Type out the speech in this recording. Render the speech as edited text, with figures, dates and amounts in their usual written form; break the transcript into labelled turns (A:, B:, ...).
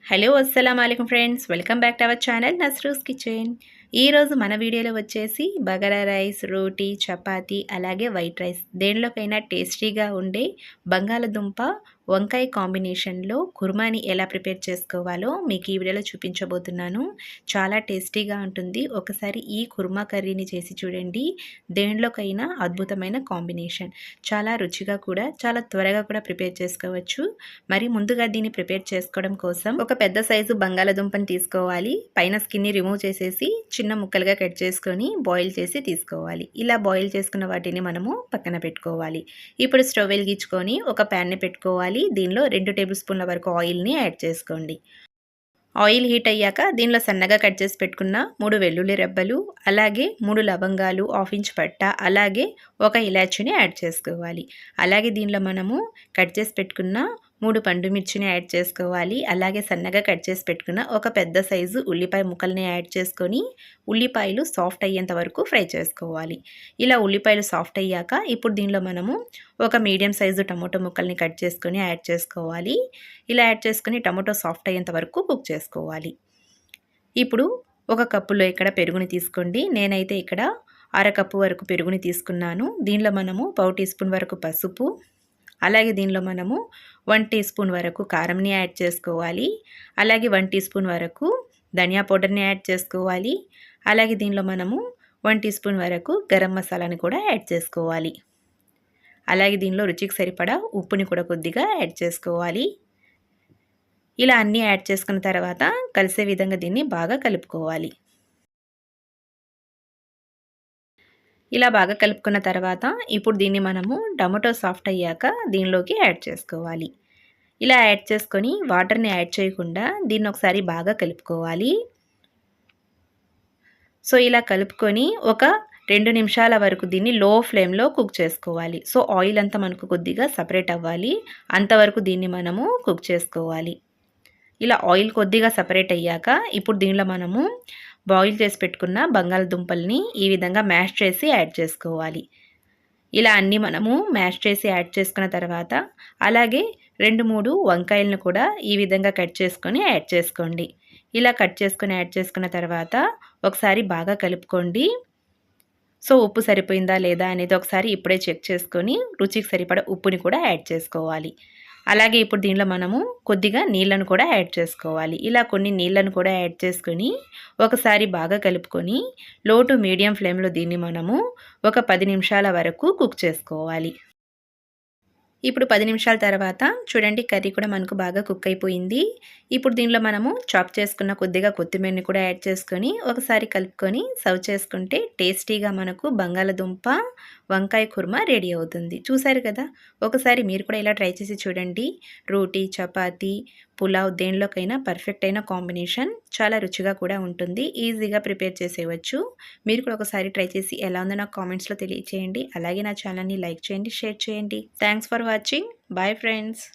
A: Hello అస్సలం వాలేకుమ్ friends, welcome back to our channel Nasru's kitchen. ఈరోజు మన వీడియోలో వచ్చేసి బగారా రైస్, రోటీ, చపాతీ అలాగే వైట్ రైస్ దేనిలోకైనా టేస్టీగా ఉండే బంగాళదుంప వంకాయ కాంబినేషన్లో కుర్మాని ఎలా ప్రిపేర్ చేసుకోవాలో మీకు ఈ వీడియోలో చూపించబోతున్నాను. చాలా టేస్టీగా ఉంటుంది. ఒకసారి ఈ కుర్మా కర్రీని చేసి చూడండి. దేనిలోకైనా అద్భుతమైన కాంబినేషన్. చాలా రుచిగా కూడా చాలా త్వరగా కూడా ప్రిపేర్ చేసుకోవచ్చు. మరి ముందుగా దీన్ని ప్రిపేర్ చేసుకోవడం కోసం ఒక పెద్ద సైజు బంగాళదుంపని తీసుకోవాలి. పైన స్కిన్ని రిమూవ్ చేసేసి చిన్న ముక్కలుగా కట్ చేసుకొని బాయిల్ చేసి తీసుకోవాలి. ఇలా బాయిల్ చేసుకున్న వాటిని మనము పక్కన పెట్టుకోవాలి. ఇప్పుడు స్టవ్ వెలిగించుకొని ఒక ప్యాన్ని పెట్టుకోవాలి. దీనిలో 2 టేబుల్ స్పూన్ల వరకు ఆయిల్ని యాడ్ చేసుకోండి. ఆయిల్ హీట్ అయ్యాక దీనిలో సన్నగా కట్ చేసి పెట్టుకున్న 3 వెల్లుల్లి రెబ్బలు, అలాగే 3 లవంగాలు, 1/2 ఇంచ్ పట్ట, అలాగే ఒక ఇలాచీని యాడ్ చేసుకోవాలి. అలాగే దీనిలో మనము కట్ చేసి పెట్టుకున్న 3 పండు మిర్చిని యాడ్ చేసుకోవాలి. అలాగే సన్నగా కట్ చేసి పెట్టుకున్న ఒక పెద్ద సైజు ఉల్లిపాయ ముక్కల్ని యాడ్ చేసుకొని ఉల్లిపాయలు సాఫ్ట్ అయ్యేంత వరకు ఫ్రై చేసుకోవాలి. ఇలా ఉల్లిపాయలు సాఫ్ట్ అయ్యాక ఇప్పుడు దీనిలో మనము ఒక మీడియం సైజు టమాటో ముక్కల్ని కట్ చేసుకొని యాడ్ చేసుకోవాలి. ఇలా యాడ్ చేసుకొని టమాటో సాఫ్ట్ అయ్యేంత వరకు కుక్ చేసుకోవాలి. ఇప్పుడు ఒక కప్పులో ఇక్కడ పెరుగుని తీసుకోండి. నేనైతే ఇక్కడ అరకప్పు వరకు పెరుగుని తీసుకున్నాను. దీనిలో మనము 1/2 టీ స్పూన్ వరకు పసుపు, అలాగే దీనిలో మనము 1 టీ స్పూన్ వరకు కారంని యాడ్ చేసుకోవాలి. అలాగే 1 టీ స్పూన్ వరకు ధనియా పౌడర్ని యాడ్ చేసుకోవాలి. అలాగే దీనిలో మనము 1 టీ స్పూన్ వరకు గరం మసాలాని కూడా యాడ్ చేసుకోవాలి. అలాగే దీనిలో రుచికి సరిపడా ఉప్పుని కూడా కొద్దిగా యాడ్ చేసుకోవాలి. ఇలా అన్నీ యాడ్ చేసుకున్న తర్వాత కలిసే విధంగా దీన్ని బాగా కలుపుకోవాలి. ఇలా బాగా కలుపుకున్న తర్వాత ఇప్పుడు దీన్ని మనము టమాటో సాఫ్ట్ అయ్యాక దీనిలోకి యాడ్ చేసుకోవాలి. ఇలా యాడ్ చేసుకొని వాటర్ని యాడ్ చేయకుండా దీన్ని ఒకసారి బాగా కలుపుకోవాలి. సో ఇలా కలుపుకొని ఒక 2 నిమిషాల వరకు దీన్ని లో ఫ్లేమ్లో కుక్ చేసుకోవాలి. సో ఆయిల్ అంతా మనకు కొద్దిగా సపరేట్ అవ్వాలి. అంతవరకు దీన్ని మనము కుక్ చేసుకోవాలి. ఇలా ఆయిల్ కొద్దిగా సపరేట్ అయ్యాక ఇప్పుడు దీనిలో మనము బాయిల్ చేసి పెట్టుకున్న బంగాళదుంపల్ని ఈ విధంగా మ్యాష్ చేసి యాడ్ చేసుకోవాలి. ఇలా అన్నీ మనము మ్యాష్ చేసి యాడ్ చేసుకున్న తర్వాత అలాగే 2-3 వంకాయలను కూడా ఈ విధంగా కట్ చేసుకొని యాడ్ చేసుకోండి. ఇలా కట్ చేసుకొని యాడ్ చేసుకున్న తర్వాత ఒకసారి బాగా కలుపుకోండి. సో ఉప్పు సరిపోయిందా లేదా అనేది ఒకసారి ఇప్పుడే చెక్ చేసుకొని రుచికి సరిపడా ఉప్పుని కూడా యాడ్ చేసుకోవాలి. అలాగే ఇప్పుడు దీనిలో మనము కొద్దిగా నీళ్ళను కూడా యాడ్ చేసుకోవాలి. ఇలా కొన్ని నీళ్ళను కూడా యాడ్ చేసుకొని ఒకసారి బాగా కలుపుకొని లో టు మీడియం ఫ్లేమ్లో దీన్ని మనము ఒక 10 నిమిషాల వరకు కుక్ చేసుకోవాలి. ఇప్పుడు 10 నిమిషాల తర్వాత చూడండి కర్రీ కూడా మనకు బాగా కుక్ అయిపోయింది. ఇప్పుడు దీనిలో మనము చాప్ చేసుకున్న కొద్దిగా కొత్తిమీరని కూడా యాడ్ చేసుకొని ఒకసారి కలుపుకొని సర్వ్ చేసుకుంటే టేస్టీగా మనకు బంగాళదుంప వంకాయ కుర్మా రెడీ అవుతుంది. చూసారు కదా, ఒకసారి మీరు కూడా ఇలా ట్రై చేసి చూడండి. రోటీ, చపాతీ, పులావ్ దేనిలోకైనా పర్ఫెక్ట్ అయిన కాంబినేషన్. చాలా రుచిగా కూడా ఉంటుంది. ఈజీగా ప్రిపేర్ చేసేయవచ్చు. మీరు కూడా ఒకసారి ట్రై చేసి ఎలా ఉందో నాకు కామెంట్స్లో తెలియచేయండి. అలాగే నా ఛానల్ని లైక్ చేయండి, షేర్ చేయండి. Thanks for watching. Bye friends.